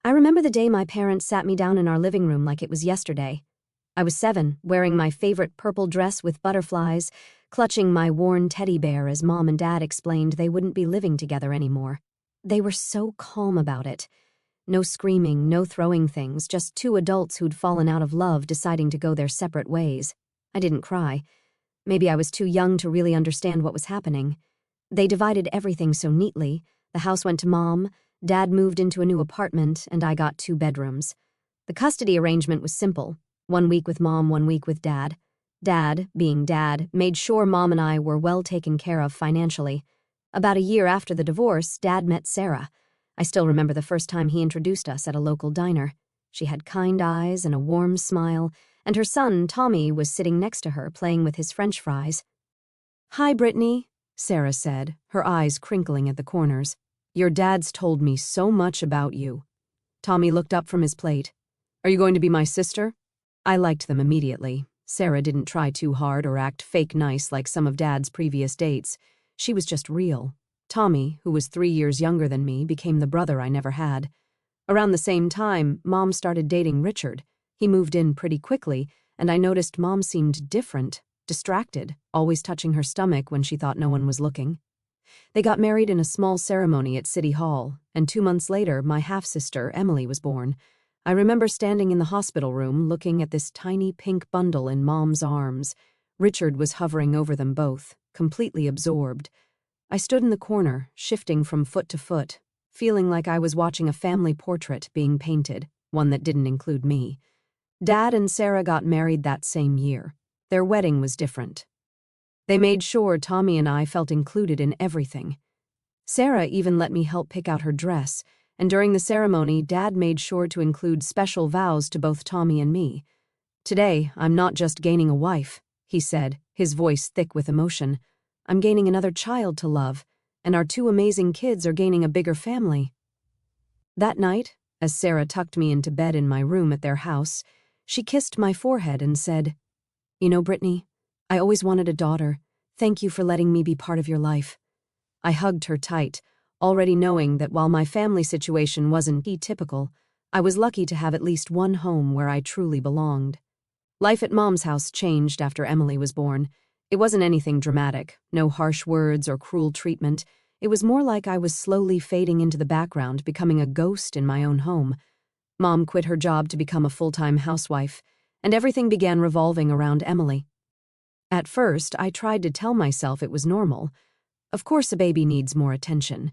I remember the day my parents sat me down in our living room like it was yesterday. I was 7, wearing my favorite purple dress with butterflies, clutching my worn teddy bear as Mom and Dad explained they wouldn't be living together anymore. They were so calm about it. No screaming, no throwing things, just 2 adults who'd fallen out of love deciding to go their separate ways. I didn't cry. Maybe I was too young to really understand what was happening. They divided everything so neatly. The house went to Mom, Dad moved into a new apartment, and I got 2 bedrooms. The custody arrangement was simple. 1 week with Mom, 1 week with Dad. Dad, being Dad, made sure Mom and I were well taken care of financially. About a year after the divorce, Dad met Sarah. I still remember the first time he introduced us at a local diner. She had kind eyes and a warm smile, and her son, Tommy, was sitting next to her playing with his French fries. "Hi, Brittany," Sarah said, her eyes crinkling at the corners. "Your dad's told me so much about you." Tommy looked up from his plate. "Are you going to be my sister?" I liked them immediately. Sarah didn't try too hard or act fake nice like some of Dad's previous dates. She was just real. Tommy, who was 3 years younger than me, became the brother I never had. Around the same time, Mom started dating Richard. He moved in pretty quickly, and I noticed Mom seemed different, distracted, always touching her stomach when she thought no one was looking. They got married in a small ceremony at City Hall, and 2 months later, my half-sister, Emily, was born. I remember standing in the hospital room looking at this tiny pink bundle in Mom's arms. Richard was hovering over them both, completely absorbed. I stood in the corner, shifting from foot to foot, feeling like I was watching a family portrait being painted, one that didn't include me. Dad and Sarah got married that same year. Their wedding was different. They made sure Tommy and I felt included in everything. Sarah even let me help pick out her dress, and during the ceremony, Dad made sure to include special vows to both Tommy and me. "Today, I'm not just gaining a wife," he said, his voice thick with emotion. "I'm gaining another child to love, and our 2 amazing kids are gaining a bigger family." That night, as Sarah tucked me into bed in my room at their house, she kissed my forehead and said, "You know, Brittany, I always wanted a daughter. Thank you for letting me be part of your life." I hugged her tight, already knowing that while my family situation wasn't typical, I was lucky to have at least one home where I truly belonged. Life at Mom's house changed after Emily was born. It wasn't anything dramatic, no harsh words or cruel treatment. It was more like I was slowly fading into the background, becoming a ghost in my own home. Mom quit her job to become a full-time housewife, and everything began revolving around Emily. At first, I tried to tell myself it was normal. Of course, a baby needs more attention.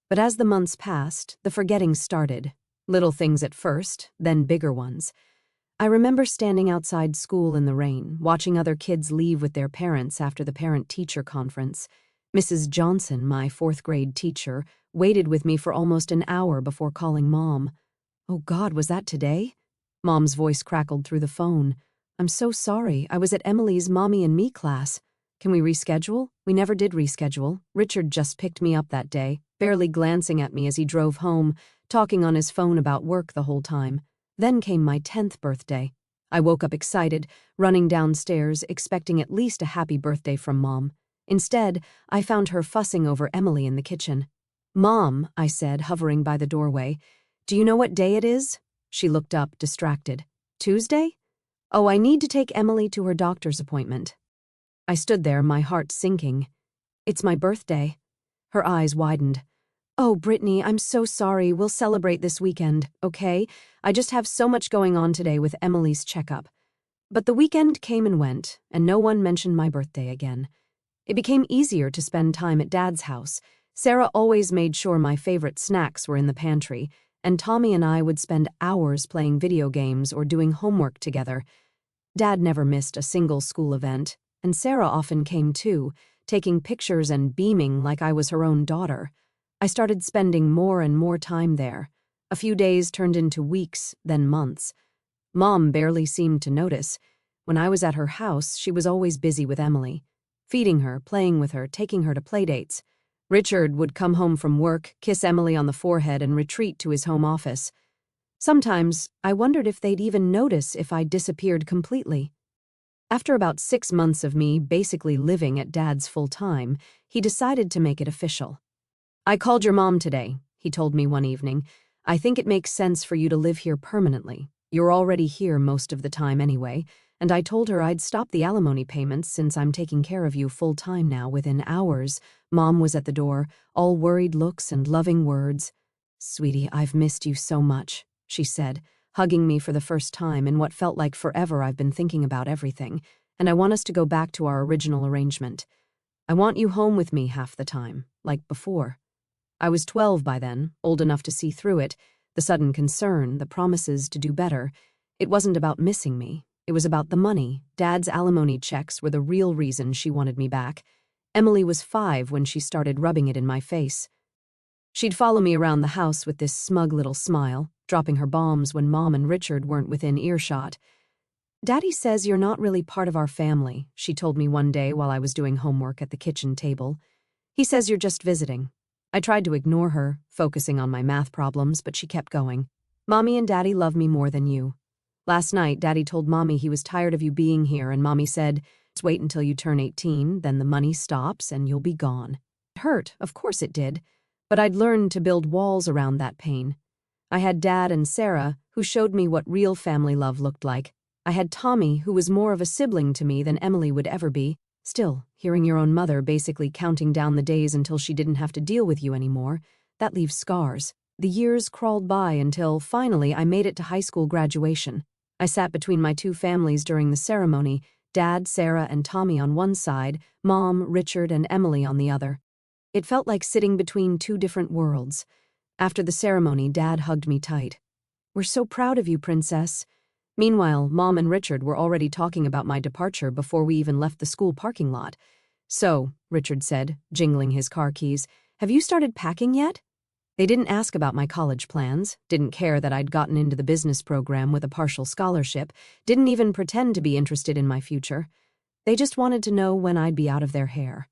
But as the months passed, the forgetting started. Little things at first, then bigger ones. I remember standing outside school in the rain, watching other kids leave with their parents after the parent-teacher conference. Mrs. Johnson, my 4th-grade teacher, waited with me for almost an hour before calling Mom. "Oh God, was that today?" Mom's voice crackled through the phone. "I'm so sorry. I was at Emily's Mommy and Me class. Can we reschedule?" We never did reschedule. Richard just picked me up that day, barely glancing at me as he drove home, talking on his phone about work the whole time. Then came my 10th birthday. I woke up excited, running downstairs, expecting at least a happy birthday from Mom. Instead, I found her fussing over Emily in the kitchen. "Mom," I said, hovering by the doorway, "do you know what day it is?" She looked up, distracted. "Tuesday? Oh, I need to take Emily to her doctor's appointment." I stood there, my heart sinking. "It's my birthday." Her eyes widened. "Oh, Brittany, I'm so sorry. We'll celebrate this weekend, okay? I just have so much going on today with Emily's checkup." But the weekend came and went, and no one mentioned my birthday again. It became easier to spend time at Dad's house. Sarah always made sure my favorite snacks were in the pantry, and Tommy and I would spend hours playing video games or doing homework together. Dad never missed a single school event, and Sarah often came too, taking pictures and beaming like I was her own daughter. I started spending more and more time there. A few days turned into weeks, then months. Mom barely seemed to notice. When I was at her house, she was always busy with Emily, feeding her, playing with her, taking her to playdates. Richard would come home from work, kiss Emily on the forehead, and retreat to his home office. Sometimes, I wondered if they'd even notice if I'd disappeared completely. After about 6 months of me basically living at Dad's full-time, he decided to make it official. "I called your mom today," he told me one evening. I think it makes sense for you to live here permanently. You're already here most of the time anyway, and I told her I'd stop the alimony payments since I'm taking care of you full-time now. Within hours, Mom was at the door, all worried looks and loving words. "Sweetie, I've missed you so much," she said, hugging me for the first time in what felt like forever. "I've been thinking about everything, and I want us to go back to our original arrangement. I want you home with me half the time, like before." I was 12 by then, old enough to see through it, the sudden concern, the promises to do better. It wasn't about missing me. It was about the money. Dad's alimony checks were the real reason she wanted me back. Emily was 5 when she started rubbing it in my face. She'd follow me around the house with this smug little smile, dropping her bombs when Mom and Richard weren't within earshot. "Daddy says you're not really part of our family," she told me one day while I was doing homework at the kitchen table. "He says you're just visiting." I tried to ignore her, focusing on my math problems, but she kept going. "Mommy and Daddy love me more than you. Last night, Daddy told Mommy he was tired of you being here, and Mommy said, 'Just wait until you turn 18, then the money stops and you'll be gone.'" It hurt, of course it did, but I'd learned to build walls around that pain. I had Dad and Sarah, who showed me what real family love looked like. I had Tommy, who was more of a sibling to me than Emily would ever be. Still, hearing your own mother basically counting down the days until she didn't have to deal with you anymore, that leaves scars. The years crawled by until, finally, I made it to high school graduation. I sat between my two families during the ceremony, Dad, Sarah, and Tommy on one side, Mom, Richard, and Emily on the other. It felt like sitting between two different worlds. After the ceremony, Dad hugged me tight. "We're so proud of you, Princess." Meanwhile, Mom and Richard were already talking about my departure before we even left the school parking lot. "So," Richard said, jingling his car keys, "have you started packing yet?" They didn't ask about my college plans, didn't care that I'd gotten into the business program with a partial scholarship, didn't even pretend to be interested in my future. They just wanted to know when I'd be out of their hair.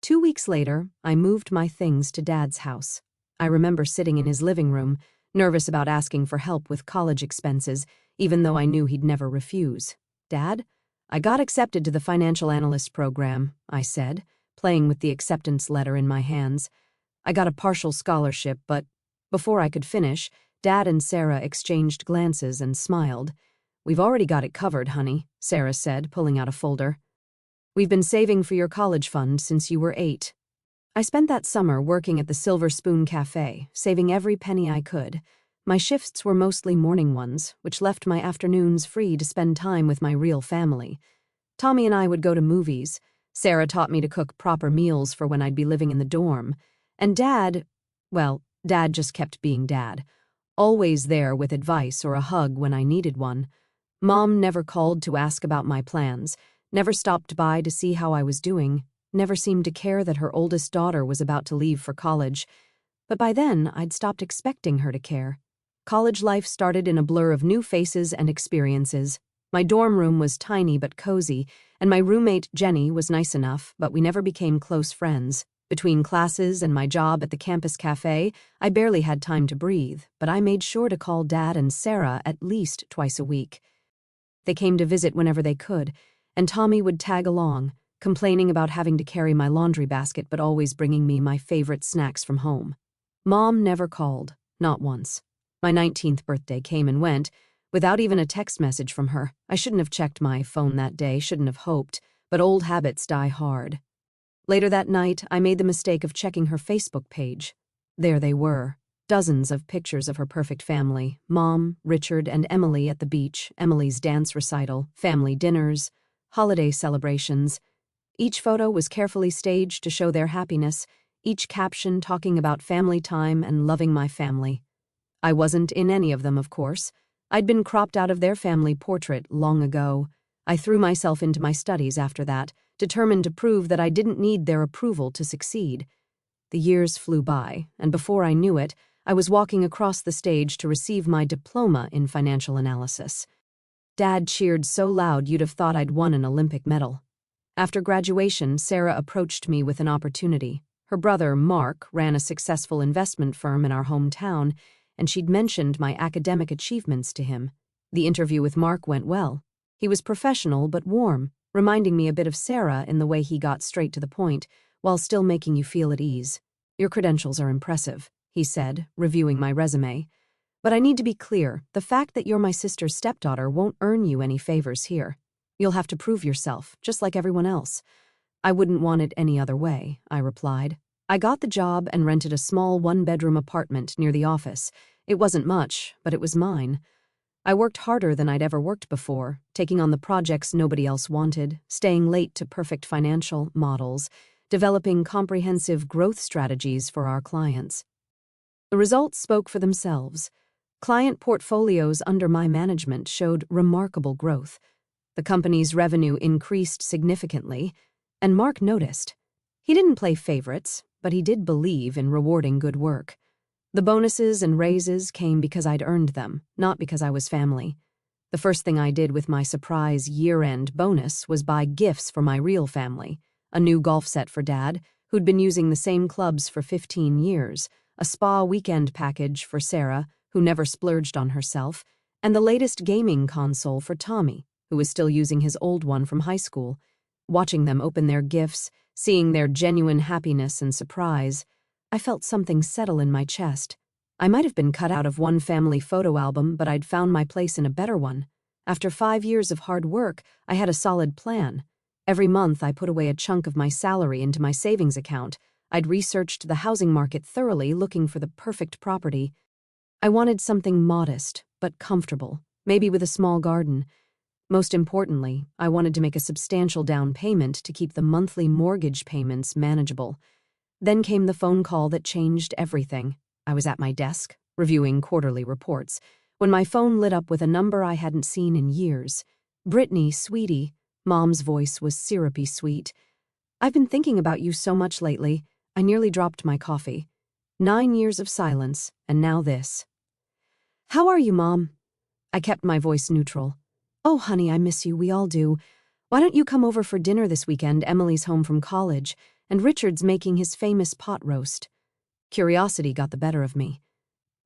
2 weeks later, I moved my things to Dad's house. I remember sitting in his living room, nervous about asking for help with college expenses, even though I knew he'd never refuse. "Dad, I got accepted to the financial analyst program," I said, playing with the acceptance letter in my hands. "I got a partial scholarship, but..." Before I could finish, Dad and Sarah exchanged glances and smiled. "We've already got it covered, honey," Sarah said, pulling out a folder. "We've been saving for your college fund since you were 8. I spent that summer working at the Silver Spoon Cafe, saving every penny I could. My shifts were mostly morning ones, which left my afternoons free to spend time with my real family. Tommy and I would go to movies. Sarah taught me to cook proper meals for when I'd be living in the dorm. And Dad, well, Dad just kept being Dad, always there with advice or a hug when I needed one. Mom never called to ask about my plans, never stopped by to see how I was doing, never seemed to care that her oldest daughter was about to leave for college. But by then, I'd stopped expecting her to care. College life started in a blur of new faces and experiences. My dorm room was tiny but cozy, and my roommate, Jenny, was nice enough, but we never became close friends. Between classes and my job at the campus cafe, I barely had time to breathe, but I made sure to call Dad and Sarah at least twice a week. They came to visit whenever they could, and Tommy would tag along, complaining about having to carry my laundry basket but always bringing me my favorite snacks from home. Mom never called, not once. My 19th birthday came and went, without even a text message from her. I shouldn't have checked my phone that day, shouldn't have hoped, but old habits die hard. Later that night, I made the mistake of checking her Facebook page. There they were, dozens of pictures of her perfect family, Mom, Richard, and Emily at the beach, Emily's dance recital, family dinners, holiday celebrations. Each photo was carefully staged to show their happiness, each caption talking about family time and loving my family. I wasn't in any of them, of course. I'd been cropped out of their family portrait long ago. I threw myself into my studies after that, determined to prove that I didn't need their approval to succeed. The years flew by, and before I knew it, I was walking across the stage to receive my diploma in financial analysis. Dad cheered so loud you'd have thought I'd won an Olympic medal. After graduation, Sarah approached me with an opportunity. Her brother, Mark, ran a successful investment firm in our hometown, and she'd mentioned my academic achievements to him. The interview with Mark went well. He was professional but warm, reminding me a bit of Sarah in the way he got straight to the point, while still making you feel at ease. "Your credentials are impressive," he said, reviewing my resume. "But I need to be clear, the fact that you're my sister's stepdaughter won't earn you any favors here. You'll have to prove yourself, just like everyone else." "I wouldn't want it any other way," I replied. I got the job and rented a small one-bedroom apartment near the office. It wasn't much, but it was mine. I worked harder than I'd ever worked before, taking on the projects nobody else wanted, staying late to perfect financial models, developing comprehensive growth strategies for our clients. The results spoke for themselves. Client portfolios under my management showed remarkable growth. The company's revenue increased significantly, and Mark noticed. He didn't play favorites, but he did believe in rewarding good work. The bonuses and raises came because I'd earned them, not because I was family. The first thing I did with my surprise year-end bonus was buy gifts for my real family: a new golf set for Dad, who'd been using the same clubs for 15 years, a spa weekend package for Sarah, who never splurged on herself, and the latest gaming console for Tommy, who was still using his old one from high school. Watching them open their gifts, seeing their genuine happiness and surprise, I felt something settle in my chest. I might have been cut out of one family photo album, but I'd found my place in a better one. After 5 years of hard work, I had a solid plan. Every month, I put away a chunk of my salary into my savings account. I'd researched the housing market thoroughly, looking for the perfect property. I wanted something modest, but comfortable, maybe with a small garden. Most importantly, I wanted to make a substantial down payment to keep the monthly mortgage payments manageable. Then came the phone call that changed everything. I was at my desk, reviewing quarterly reports, when my phone lit up with a number I hadn't seen in years. "Brittany, sweetie." Mom's voice was syrupy sweet. "I've been thinking about you so much lately, I nearly dropped my coffee. 9 years of silence, and now this." "How are you, Mom?" I kept my voice neutral. "Oh, honey, I miss you, we all do. Why don't you come over for dinner this weekend? Emily's home from college, and Richard's making his famous pot roast." Curiosity got the better of me.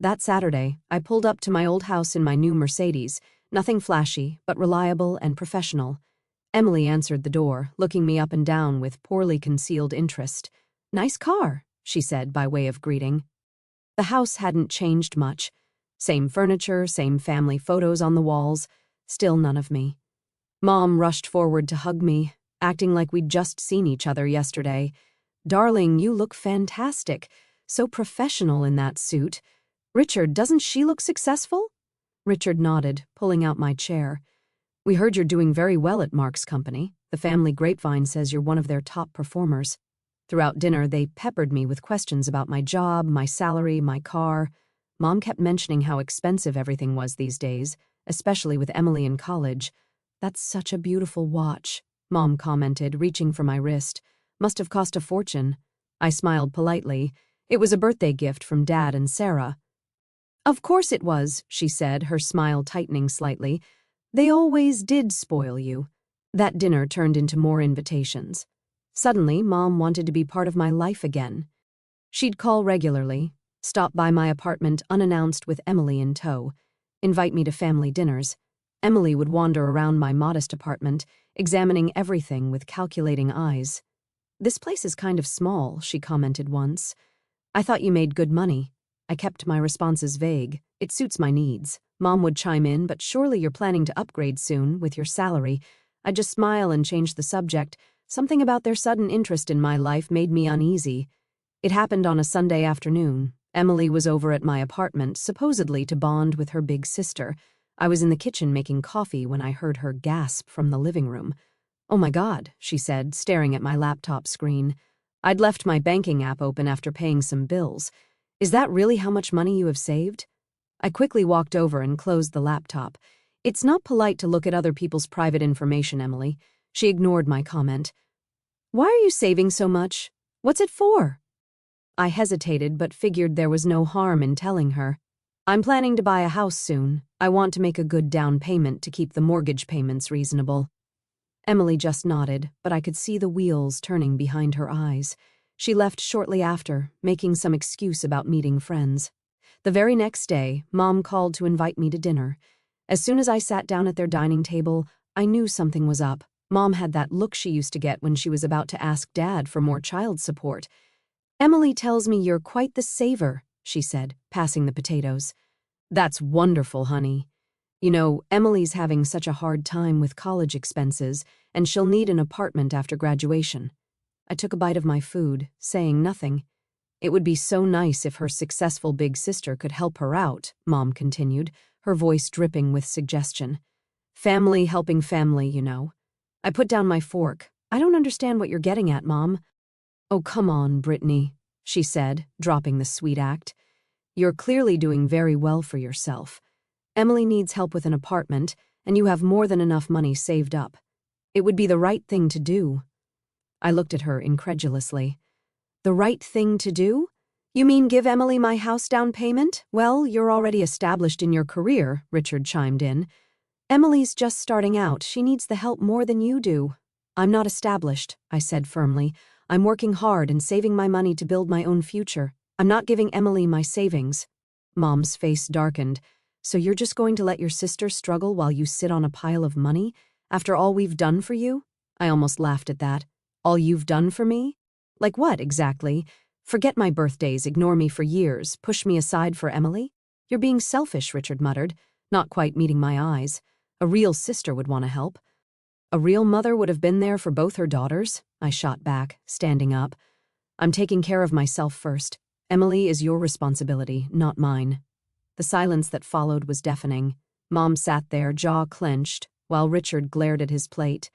That Saturday, I pulled up to my old house in my new Mercedes, nothing flashy, but reliable and professional. Emily answered the door, looking me up and down with poorly concealed interest. "Nice car," she said by way of greeting. The house hadn't changed much. Same furniture, same family photos on the walls, still none of me. Mom rushed forward to hug me, acting like we'd just seen each other yesterday. "Darling, you look fantastic. So professional in that suit. Richard, doesn't she look successful?" Richard nodded, pulling out my chair. "We heard you're doing very well at Mark's company. The family grapevine says you're one of their top performers." Throughout dinner, they peppered me with questions about my job, my salary, my car. Mom kept mentioning how expensive everything was these days, especially with Emily in college. "That's such a beautiful watch," Mom commented, reaching for my wrist. "Must have cost a fortune." I smiled politely. It was a birthday gift from Dad and Sarah. "Of course it was," she said, her smile tightening slightly. "They always did spoil you." That dinner turned into more invitations. Suddenly, Mom wanted to be part of my life again. She'd call regularly, stop by my apartment unannounced with Emily in tow, invite me to family dinners. Emily would wander around my modest apartment, examining everything with calculating eyes. "This place is kind of small," she commented once. "I thought you made good money." I kept my responses vague. "It suits my needs." Mom would chime in, "But surely you're planning to upgrade soon, with your salary." I'd just smile and change the subject. Something about their sudden interest in my life made me uneasy. It happened on a Sunday afternoon. Emily was over at my apartment, supposedly to bond with her big sister. I was in the kitchen making coffee when I heard her gasp from the living room. "Oh my God," she said, staring at my laptop screen. I'd left my banking app open after paying some bills. "Is that really how much money you have saved?" I quickly walked over and closed the laptop. "It's not polite to look at other people's private information, Emily." She ignored my comment. "Why are you saving so much? What's it for?" I hesitated but figured there was no harm in telling her. "I'm planning to buy a house soon. I want to make a good down payment to keep the mortgage payments reasonable." Emily just nodded, but I could see the wheels turning behind her eyes. She left shortly after, making some excuse about meeting friends. The very next day, Mom called to invite me to dinner. As soon as I sat down at their dining table, I knew something was up. Mom had that look she used to get when she was about to ask Dad for more child support. "Emily tells me you're quite the saver," she said, passing the potatoes. That's wonderful, honey. You know, Emily's having such a hard time with college expenses, and she'll need an apartment after graduation. I took a bite of my food, saying nothing. It would be so nice if her successful big sister could help her out, Mom continued, her voice dripping with suggestion. Family helping family, you know. I put down my fork. I don't understand what you're getting at, Mom. Oh, come on, Brittany, she said, dropping the sweet act. You're clearly doing very well for yourself. Emily needs help with an apartment, and you have more than enough money saved up. It would be the right thing to do. I looked at her incredulously. The right thing to do? You mean give Emily my house down payment? Well, you're already established in your career, Richard chimed in. Emily's just starting out. She needs the help more than you do. I'm not established, I said firmly. I'm working hard and saving my money to build my own future. I'm not giving Emily my savings. Mom's face darkened. So you're just going to let your sister struggle while you sit on a pile of money? After all we've done for you? I almost laughed at that. All you've done for me? Like what, exactly? Forget my birthdays, ignore me for years, push me aside for Emily? You're being selfish, Richard muttered, not quite meeting my eyes. A real sister would want to help. A real mother would have been there for both her daughters, I shot back, standing up. I'm taking care of myself first. Emily is your responsibility, not mine. The silence that followed was deafening. Mom sat there, jaw clenched, while Richard glared at his plate.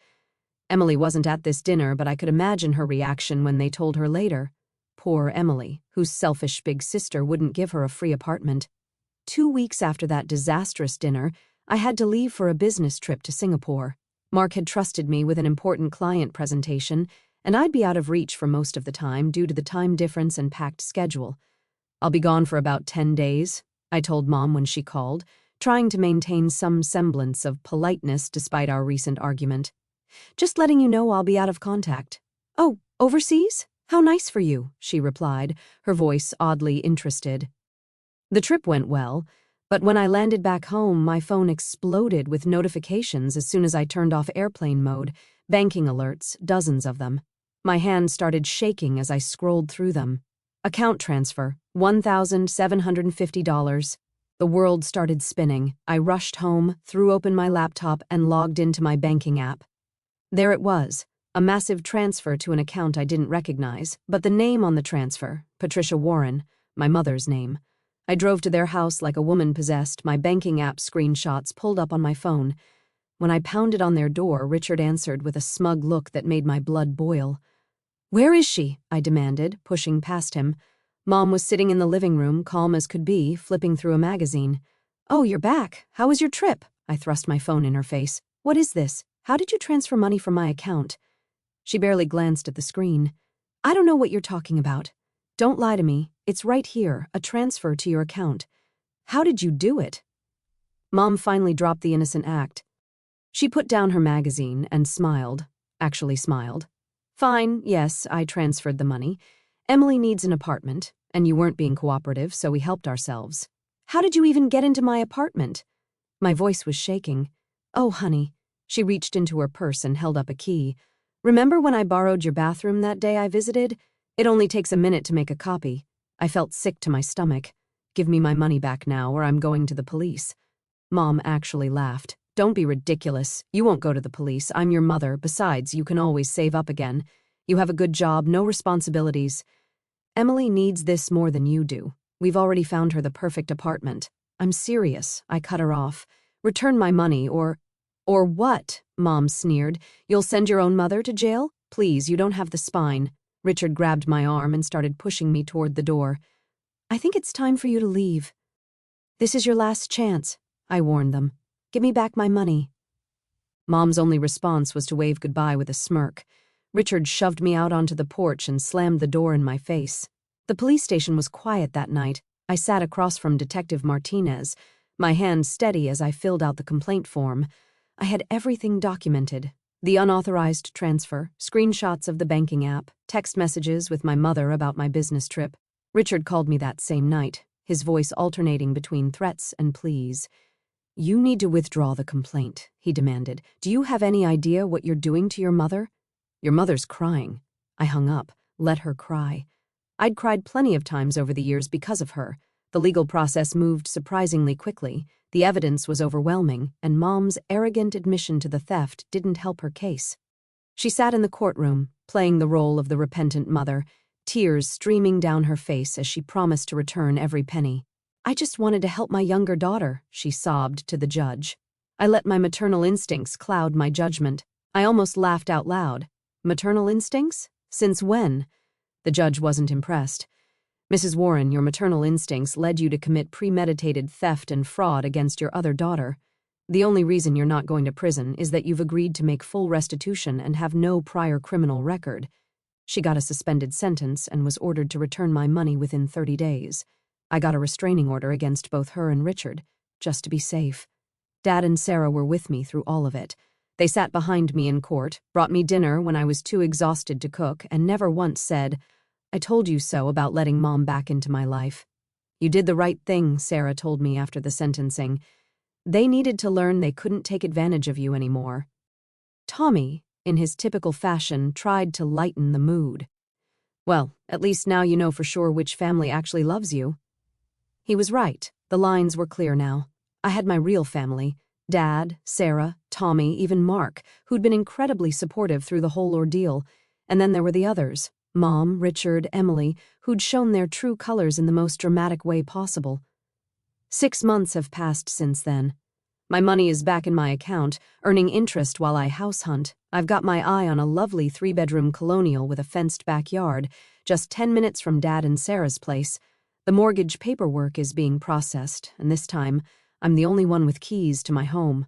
Emily wasn't at this dinner, but I could imagine her reaction when they told her later. Poor Emily, whose selfish big sister wouldn't give her a free apartment. 2 weeks after that disastrous dinner, I had to leave for a business trip to Singapore. Mark had trusted me with an important client presentation, and I'd be out of reach for most of the time due to the time difference and packed schedule. I'll be gone for about 10 days, I told Mom when she called, trying to maintain some semblance of politeness despite our recent argument. Just letting you know I'll be out of contact. Oh, overseas? How nice for you, she replied, her voice oddly interested. The trip went well, but when I landed back home, my phone exploded with notifications as soon as I turned off airplane mode, banking alerts, dozens of them. My hand started shaking as I scrolled through them. Account transfer, $1,750. The world started spinning. I rushed home, threw open my laptop, and logged into my banking app. There it was, a massive transfer to an account I didn't recognize, but the name on the transfer, Patricia Warren, my mother's name. I drove to their house like a woman possessed, my banking app screenshots pulled up on my phone. When I pounded on their door, Richard answered with a smug look that made my blood boil. Where is she? I demanded, pushing past him. Mom was sitting in the living room, calm as could be, flipping through a magazine. Oh, you're back. How was your trip? I thrust my phone in her face. What is this? How did you transfer money from my account? She barely glanced at the screen. I don't know what you're talking about. Don't lie to me. It's right here, a transfer to your account. How did you do it? Mom finally dropped the innocent act. She put down her magazine and smiled. Actually smiled. Fine, yes, I transferred the money. Emily needs an apartment, and you weren't being cooperative, so we helped ourselves. How did you even get into my apartment? My voice was shaking. Oh, honey. She reached into her purse and held up a key. Remember when I borrowed your bathroom that day I visited? It only takes a minute to make a copy. I felt sick to my stomach. Give me my money back now or I'm going to the police. Mom actually laughed. Don't be ridiculous. You won't go to the police. I'm your mother. Besides, you can always save up again. You have a good job, no responsibilities. Emily needs this more than you do. We've already found her the perfect apartment. I'm serious. I cut her off. Return my money or what? Mom sneered. You'll send your own mother to jail? Please, you don't have the spine. Richard grabbed my arm and started pushing me toward the door. I think it's time for you to leave. This is your last chance, I warned them. Give me back my money. Mom's only response was to wave goodbye with a smirk. Richard shoved me out onto the porch and slammed the door in my face. The police station was quiet that night. I sat across from Detective Martinez, my hand steady as I filled out the complaint form. I had everything documented. The unauthorized transfer, screenshots of the banking app, text messages with my mother about my business trip. Richard called me that same night, his voice alternating between threats and pleas. You need to withdraw the complaint, he demanded. Do you have any idea what you're doing to your mother? Your mother's crying. I hung up. Let her cry. I'd cried plenty of times over the years because of her. The legal process moved surprisingly quickly, the evidence was overwhelming, and Mom's arrogant admission to the theft didn't help her case. She sat in the courtroom, playing the role of the repentant mother, tears streaming down her face as she promised to return every penny. "I just wanted to help my younger daughter," she sobbed to the judge. I let my maternal instincts cloud my judgment. I almost laughed out loud. Maternal instincts? Since when? The judge wasn't impressed. "Mrs. Warren, your maternal instincts led you to commit premeditated theft and fraud against your other daughter. The only reason you're not going to prison is that you've agreed to make full restitution and have no prior criminal record." She got a suspended sentence and was ordered to return my money within 30 days. I got a restraining order against both her and Richard, just to be safe. Dad and Sarah were with me through all of it. They sat behind me in court, brought me dinner when I was too exhausted to cook, and never once said, "I told you so," about letting Mom back into my life. "You did the right thing," Sarah told me after the sentencing. "They needed to learn they couldn't take advantage of you anymore." Tommy, in his typical fashion, tried to lighten the mood. "Well, at least now you know for sure which family actually loves you." He was right. The lines were clear now. I had my real family: Dad, Sarah, Tommy, even Mark, who'd been incredibly supportive through the whole ordeal. And then there were the others: Mom, Richard, Emily, who'd shown their true colors in the most dramatic way possible. 6 months have passed since then. My money is back in my account, earning interest while I house hunt. I've got my eye on a lovely 3-bedroom colonial with a fenced backyard, just 10 minutes from Dad and Sarah's place. The mortgage paperwork is being processed, and this time, I'm the only one with keys to my home.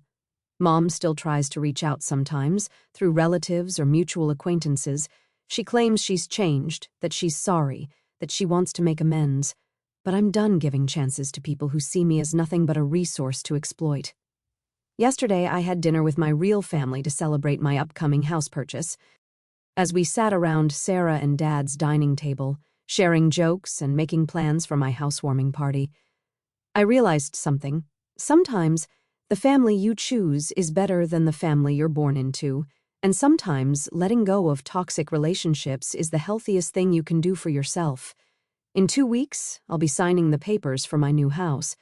Mom still tries to reach out sometimes, through relatives or mutual acquaintances. She claims she's changed, that she's sorry, that she wants to make amends. But I'm done giving chances to people who see me as nothing but a resource to exploit. Yesterday, I had dinner with my real family to celebrate my upcoming house purchase. As we sat around Sarah and Dad's dining table, sharing jokes and making plans for my housewarming party, I realized something. Sometimes, the family you choose is better than the family you're born into, and sometimes letting go of toxic relationships is the healthiest thing you can do for yourself. In 2 weeks, I'll be signing the papers for my new house.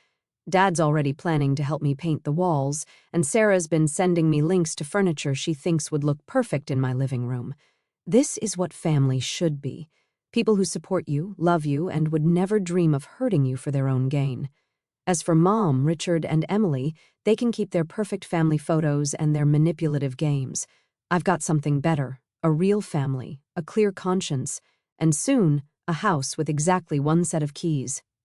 Dad's already planning to help me paint the walls, and Sarah's been sending me links to furniture she thinks would look perfect in my living room. This is what family should be: people who support you, love you, and would never dream of hurting you for their own gain. As for Mom, Richard, and Emily, they can keep their perfect family photos and their manipulative games. I've got something better: a real family, a clear conscience, and soon, a house with exactly 1 set of keys.